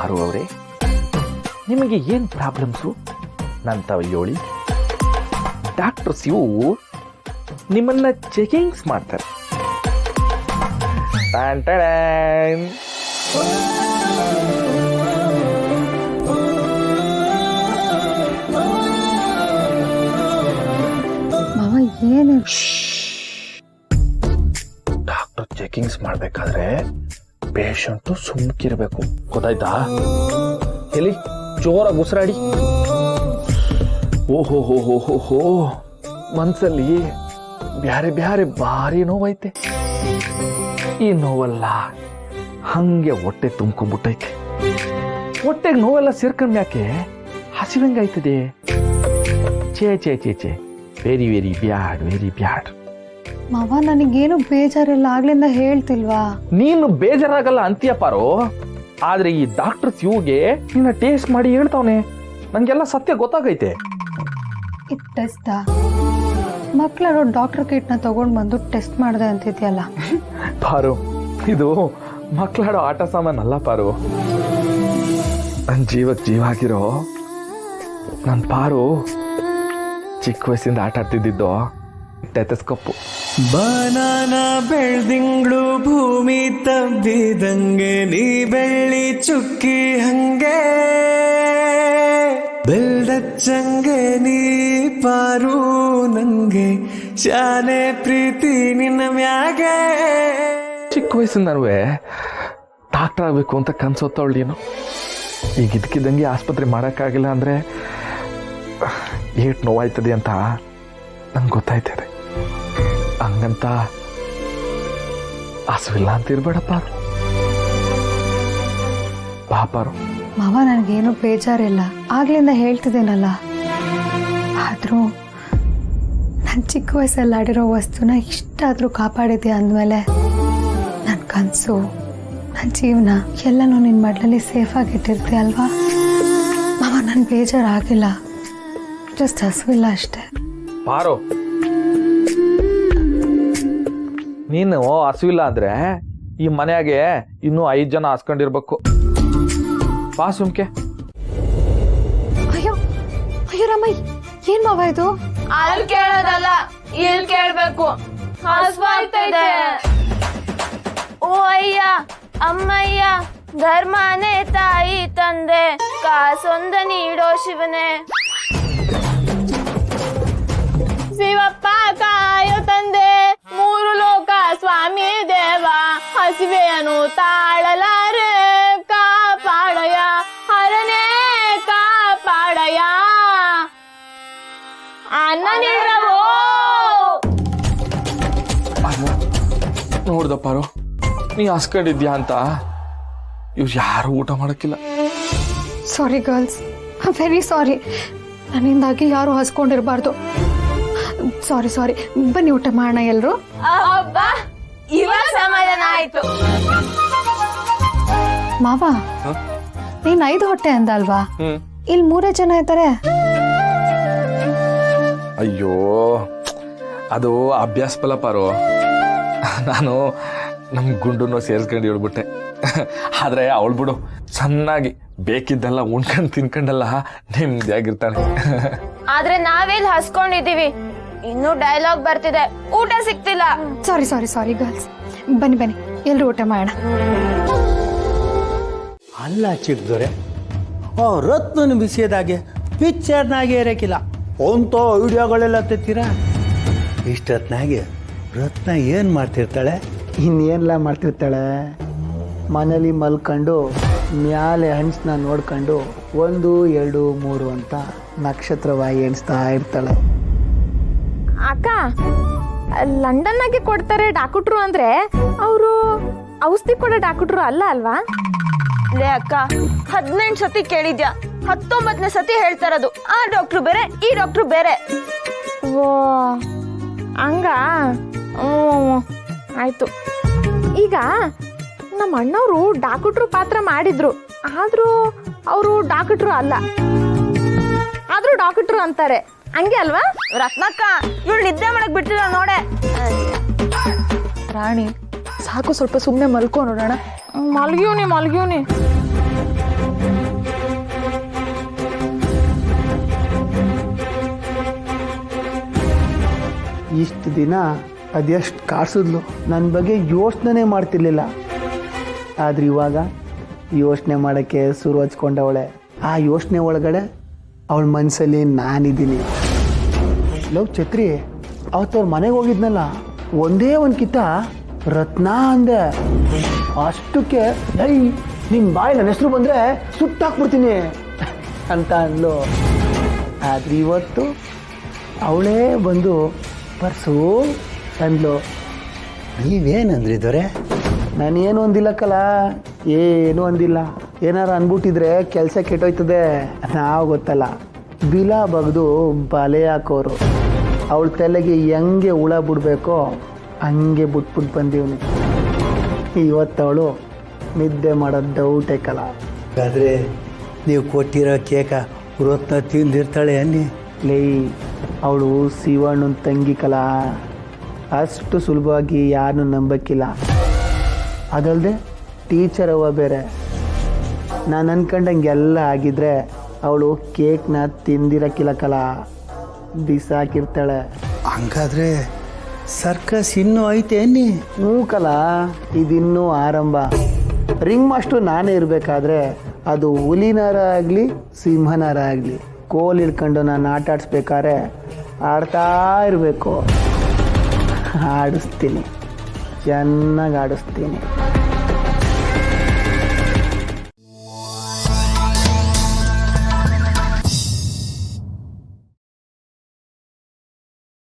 ಪಾರು ಅವರೇ, ನಿಮಗೆ ಏನು ಪ್ರಾಬ್ಲಮ್ಸು? ನನ್ನ ತವಯ್ಯೋಳಿ, ಡಾಕ್ಟರ್ ಶಿವು ನಿಮ್ಮನ್ನ ಚೆಕಿಂಗ್ಸ್ ಮಾಡ್ತಾರೆ. Tan tan. ಮಾವ ಏನು? ಡಾಕ್ಟರ್ ಚೆಕಿಂಗ್ಸ್ ಮಾಡ್ಬೇಕಾದ್ರೆ ಪೇಷಂಟು ಸುಮ್ಕಿರ್ಬೇಕು, ಗೊತ್ತಾಯ್ತಾ? ಎಲ್ಲಿ ಜೋರಾಗಿ ಉಸಿರಾಡಿ. ಓಹೋ ಹೋ ಹೋ ಹೋ ಹೋ, ಮನ್ಸಲ್ಲಿ ಬ್ಯಾರೆ ಬ್ಯಾರೆ ಭಾರಿ ನೋವೈತೆ. ಈ ನೋವಲ್ಲ ಹಂಗೆ ಹೊಟ್ಟೆ ತುಂಬ್ಕೊಂಡ್ಬಿಟ್ಟೈತೆ. ಹೊಟ್ಟೆಗೆ ನೋವೆಲ್ಲ ಸೇರ್ಕೊಂಡ್ ಯಾಕೆ ಹಸಿವಂಗಾಯ್ತದೆ? ಚೇ ಚೇ ಚೇ ಚೇ, very very bad, very bad. ಮಾವ ನನಗೇನು ಬೇಜಾರಿಲ್ಲ, ಆಗ್ಲಿಂದ ಹೇಳ್ತಿಲ್ವಾ? ನೀನು ಬೇಜಾರಾಗಲ್ಲ ಅಂತೀಯ ಪಾರೋ, ಆದ್ರೆ ಈ ಡಾಕ್ಟರ್ ಶಿವ್ಗೆ ನಿನ್ನ ಟೇಸ್ಟ್ ಮಾಡಿ ಹೇಳ್ತಾವನೆ. ನಂಗೆಲ್ಲ ಸತ್ಯ ಗೊತ್ತಾಗೈತೆ. ಇದು ಟೆಸ್ಟಾ? ಮಕ್ಕಳು ಡಾಕ್ಟರ್ ಕಿಟ್ನ ತಗೊಂಡು ಬಂದು ಟೆಸ್ಟ್ ಮಾಡಿದೆ ಅಂತಿದ್ಯಲ್ಲ. ಪಾರು, ಇದು ಮಕ್ಕಳಾಡೋ ಆಟ ಸಾಮಾನಲ್ಲ ಪಾರು. ನನ್ನ ಜೀವಕ್ಕೆ ಜೀವ ಆಗಿರೋ ನನ್ನ ಪಾರು ಚಿಕ್ಕ ವಯಸ್ಸಿಂದ ಆಟ ಆಡ್ತಿದ್ದಿದ್ದು ಟೆತಸ್ಕೋಪು. ಬನಾನ ಬೆಳ್ದಿಂಗ್ಳು ಭೂಮಿ ತಬ್ಬಿದಂಗೆ, ನೀ ಬೆಳ್ಳಿ ಚುಕ್ಕಿ ಹಂಗೆ ಬೆಳ್ದಚ್ಚಂಗೆ, ನೀ ಪಾರು ನಂಗೆ ಶಾನೆ ಪ್ರೀತಿ ನಿನ್ನ ಮ್ಯಾಗೆ. ಚಿಕ್ಕ ವಯಸ್ಸಿಂದ ನಾನುವೆ ಡಾಕ್ಟರ್ ಆಗಬೇಕು ಅಂತ ಕನ್ಸೋತ್ತವಳೇನು. ಈಗ ಇದಕ್ಕಿದ್ದಂಗೆ ಆಸ್ಪತ್ರೆ ಮಾಡೋಕ್ಕಾಗಿಲ್ಲ ಅಂದರೆ ಏಟ್ ನೋವಾಯ್ತದೆ ಅಂತ ನಂಗೆ ಗೊತ್ತಾಯ್ತದೆ. ಹಂಗಂತ ಹಸುವಿಲ್ಲ ಅಂತ ಇರ್ಬೇಡಪ್ಪ ಪಾಪಾರು. ಮಾವ ನನಗೇನು ಬೇಜಾರಿಲ್ಲ, ಆಗ್ಲಿಂದ ಹೇಳ್ತಿದ್ದೇನಲ್ಲ. ಆದರೂ ನನ್ನ ಚಿಕ್ಕ ವಯಸ್ಸಲ್ಲಿ ಆಡಿರೋ ವಸ್ತುನ ಇಷ್ಟಾದರೂ ಕಾಪಾಡಿದ್ಯಾ ಅಂದಮೇಲೆ ನನ್ನ ಕನಸು, ನನ್ನ ಜೀವನ ಎಲ್ಲನೂ ನಿನ್ನ ಮಡ್ಲಲ್ಲಿ ಸೇಫಾಗಿ ಇಟ್ಟಿರ್ತೀಯ ಅಲ್ವಾ ಮಾವ? ನನ್ನ ಬೇಜಾರಾಗಿಲ್ಲ, ಜಸ್ಟ್ ಹಸುವಿಲ್ಲ ಅಷ್ಟೇ. ಪಾರು, ನೀನು ಹಸುವಿಲ್ಲ ಅಂದ್ರೆ ಈ ಮನೆಯಾಗೆ ಇನ್ನೂ 5 ಜನ ಹಾಸ್ಕೊಂಡಿರ್ಬೇಕು. ಪಾ ಸುಮ್ಕೆ. ಅಯ್ಯೋ ಅಯ್ಯೋ ರಾಮಯ್ಯ, ಏನ್ ಮಾವ ಇದು? ಅಲ್ಲಿ ಕೇಳೋದಲ್ಲ, ಇಲ್ಲಿ ಕೇಳ್ಬೇಕು. ಹಸ್ವಾಯ್ತದೆ. ಓ ಅಯ್ಯ ಅಮ್ಮಯ್ಯ, ಧರ್ಮನೇ ತಾಯಿ ತಂದೆ, ಕಾಸೊಂದ ನೀಡೋ ಶಿವನೇ. ಶಿವಪ್ಪ ಕಾಯೋ ತಂದೆ, 3 ಲೋಕ ಸ್ವಾಮಿ ದೇವ, ಹಸಿವೆಯನು ತಾಳಲಾರೆ, ಕಾಪಾಡಯ ಹರನೇ ಕಾಪಾಡಯ. ಅನ್ನ ನೀಡವೋ. ನೋಡ್ದ ಪಾರು, ನೀ ಹಾಸ್ಕೊಂಡಿದ್ಯಾ ಅಂತ ಇವ್ರು ಯಾರು ಊಟ ಮಾಡಕ್ಕಿಲ್ಲ. ಸಾರಿ ಗರ್ಲ್ಸ್, ವೆರಿ ಸಾರಿ. ನನ್ನಿಂದಾಗಿ ಯಾರು ಹಸ್ಕೊಂಡಿರ್ಬಾರ್ದು. ಸಾರಿ ಸಾರಿ. ಬನ್ನಿ ಊಟ ಮಾಡೋಣ ಎಲ್ರು. ಅಬ್ಬ, ಇವಾಗ ಸಮಾಧಾನ ಆಯ್ತು. ಮಾವ, ನೀನ್ 5 ಹೊಟ್ಟೆ ಅಂದ ಅಲ್ವಾ? ಇಲ್ಲಿ 3 ಜನ ಇದ್ದಾರೆ. ಅಯ್ಯೋ, ಅದು ಅಭ್ಯಾಸ ಫಲ ಪಾರು. ನಾನು ನಮ್ ಗುಂಡನ್ನು ಸೇರ್ಸ್ಕೊಂಡು ಹೇಳ್ಬಿಟ್ಟೆ. ಆದ್ರೆ ಅವಳು ಬಿಡು, ಚೆನ್ನಾಗಿ ಬೇಕಿದ್ದೆಲ್ಲ ಉಣ್ಕೊಂಡು ತಿನ್ಕೊಂಡೆಲ್ಲ ನೆಮ್ಮದಿಯಾಗಿರ್ತಾಳೆ. ಆದ್ರೆ ನಾವೆಲ್ಲಿ ಹಸ್ಕೊಂಡಿದೀವಿ, ಇನ್ನೂ ಡೈಲಾಗ್ ಬರ್ತಿದೆ, ಊಟ ಸಿಕ್ತಿಲ್ಲ. ಸಾರಿ ಸಾರಿ ಸಾರಿ ಗರ್ಲ್ಸ್, ಬನ್ನಿ ಬನ್ನಿ ಎಲ್ರು ಊಟ ಮಾಡೋಣ. ಅಲ್ಲ ಚಿಕ್ಕದೊರೆ, ರತ್ನನ ಬಿಸಿಯದಾಗೆ ಪಿಕ್ಚರ್ನಾಗೆ ಇರಕ್ಕಿಲ್ಲ ಅಂತ ವಿಡಿಯೋಗಳೆಲ್ಲ ತೆತ್ತೀರಾ. ಇಷ್ಟೊತ್ನಾಗೆ ರತ್ನ ಏನು ಮಾಡ್ತಿರ್ತಾಳೆ? ಇನ್ನೇನೆಲ್ಲ ಮಾಡ್ತಿರ್ತಾಳೆ, ಮನೇಲಿ ಮಲ್ಕೊಂಡು ಮ್ಯಾಲೆ ಹಂಚನ್ನ ನೋಡ್ಕೊಂಡು 1, 2, 3 ಅಂತ ನಕ್ಷತ್ರವಾಗಿ ಎಣಿಸ್ತಾ ಇರ್ತಾಳೆ. ಅಕ್ಕ, ಲಂಡನ್ನಾಗೆ ಕೊಡ್ತಾರೆ ಡಾಕ್ಟ್ರು ಅಂದ್ರೆ ಅವರು ಔಷಧಿ ಕೊಡೋ ಡಾಕ್ಟ್ರು ಅಲ್ಲ ಅಲ್ವಾ? ಲೇ ಅಕ್ಕ, 18 ಸತಿ ಕೇಳಿದ್ಯಾ, 19ನೇ ಸತಿ ಹೇಳ್ತಾ ಇರೋದು ಆ ಡಾಕ್ಟ್ರು ಬೇರೆ ಈ ಡಾಕ್ಟ್ರು ಬೇರೆ. ಓ ಹಂಗ, ಆಯ್ತು. ಈಗ ನಮ್ಮ ಅಣ್ಣವರು ಡಾಕ್ಟ್ರು ಪಾತ್ರ ಮಾಡಿದ್ರು, ಆದ್ರೂ ಅವರು ಡಾಕ್ಟ್ರು ಅಲ್ಲ, ಆದ್ರೂ ಡಾಕ್ಟ್ರು ಅಂತಾರೆ. ಹಂಗೆ ಅಲ್ವಾ ರತ್ನಕ್ಕ? ಇವಳು ನಿದ್ದೆ ಮಾಡಕ್ ಬಿಟ್ಟಿಲ್ಲ ನೋಡೆ. ರಾಣಿ, ಸಾಕು, ಸ್ವಲ್ಪ ಸುಮ್ಮನೆ ಮಲ್ಕೊ ನೋಡೋಣ. ಮಲ್ಗ್ಯೂನಿ ಇಷ್ಟು ದಿನ ಅದೆಷ್ಟು ಕಾಡ್ಸಿದ್ಲು, ನನ್ನ ಬಗ್ಗೆ ಯೋಚನೆ ಮಾಡ್ತಿರ್ಲಿಲ್ಲ. ಆದ್ರೆ ಇವಾಗ ಯೋಚನೆ ಮಾಡೋಕ್ಕೆ ಶುರು ಹಚ್ಕೊಂಡವಳೆ. ಆ ಯೋಚನೆ ಒಳಗಡೆ ಅವಳ ಮನಸ್ಸಲ್ಲಿ ನಾನಿದ್ದೀನಿ. ಲವ್ ಛತ್ರಿ, ಅವತ್ತು ಅವ್ರ ಮನೆಗೆ ಹೋಗಿದ್ನಲ್ಲ, ಒಂದೇ ಒಂದು ಕಿತ್ತ ರತ್ನ ಅಂದೆ. ಅಷ್ಟಕ್ಕೆ ಐ ನಿಮ್ಮ ಬಾಯಿ ನನ್ನ ಹೆಸರು ಬಂದರೆ ಸುಟ್ಟಾಕ್ಬಿಡ್ತೀನಿ ಅಂತ ಅಂದ್ಲು. ಆದ್ರೆ ಇವತ್ತು ಅವಳೇ ಬಂದು ಪರ್ಸು ಅಂದ್ಲು. ನೀವೇನಂದ್ರಿ ದೊರೆ? ನಾನೇನು ಅಂದಿಲ್ಲಕ್ಕಲ್ಲ, ಏನೂ ಅಂದಿಲ್ಲ. ಏನಾರು ಅಂದ್ಬಿಟ್ಟಿದ್ರೆ ಕೆಲಸ ಕೆಟ್ಟೋಯ್ತದೆ. ನಾವು ಗೊತ್ತಲ್ಲ, ಬಿಲ ಬಗ್ದು ಬಲೆ ಹಾಕೋರು. ಅವಳ ತಲೆಗೆ ಹೆಂಗೆ ಹುಳ ಬಿಡ್ಬೇಕೋ ಹಂಗೆ ಬಿಟ್ಬಿಟ್ಟು ಬಂದೀವ್ನಿ. ಇವತ್ತವಳು ನಿದ್ದೆ ಮಾಡೋದು ಡೌಟ್ ಐಕಲ್ಲ. ಹಾಗಾದ್ರೆ ನೀವು ಕೊಟ್ಟಿರೋ ಕೇಕ ರತ್ನ ತಿಂದಿರ್ತಾಳೆ ಅನ್ನಿ. ಲೇ, ಅವಳು ಶಿವಣ್ಣನ ತಂಗಿ ಕಲ, ಅಷ್ಟು ಸುಲಭವಾಗಿ ಯಾರನ್ನೂ ನಂಬಕ್ಕಿಲ್ಲ. ಅದಲ್ಲದೆ ಟೀಚರ್ ಅವ್ವ ಬೇರೆ. ನಾನು ಅನ್ಕೊಂಡಂಗೆಲ್ಲ ಆಗಿದ್ರೆ ಅವಳು ಕೇಕ್ನ ತಿಂದಿರಕ್ಕಿಲ್ಲ ಕಲ, ಬಿಸಾಕಿರ್ತಾಳೆ. ಹಂಗಾದ್ರೆ ಸರ್ಕಸ್ ಇನ್ನೂ ಐತೆ ಅನ್ನಿ. ಹ್ಞೂ ಕಲ, ಇದಿನ್ನೂ ಆರಂಭ. ರಿಂಗ್ ಮಾಸ್ಟ್ರು ನಾನೇ ಇರಬೇಕಾದ್ರೆ ಅದು ಹುಲಿನಾರ ಆಗಲಿ ಸಿಂಹನಾರ ಆಗಲಿ ಕೋಲ್ ಹಿಡ್ಕೊಂಡು ನಾನು ಆಟ ಆಡಿಸ್ಬೇಕಾದ್ರೆ ಆಡ್ತಾ ಇರಬೇಕು. ಆಡಿಸ್ತೀನಿ, ಚೆನ್ನಾಗಿ ಆಡಿಸ್ತೀನಿ.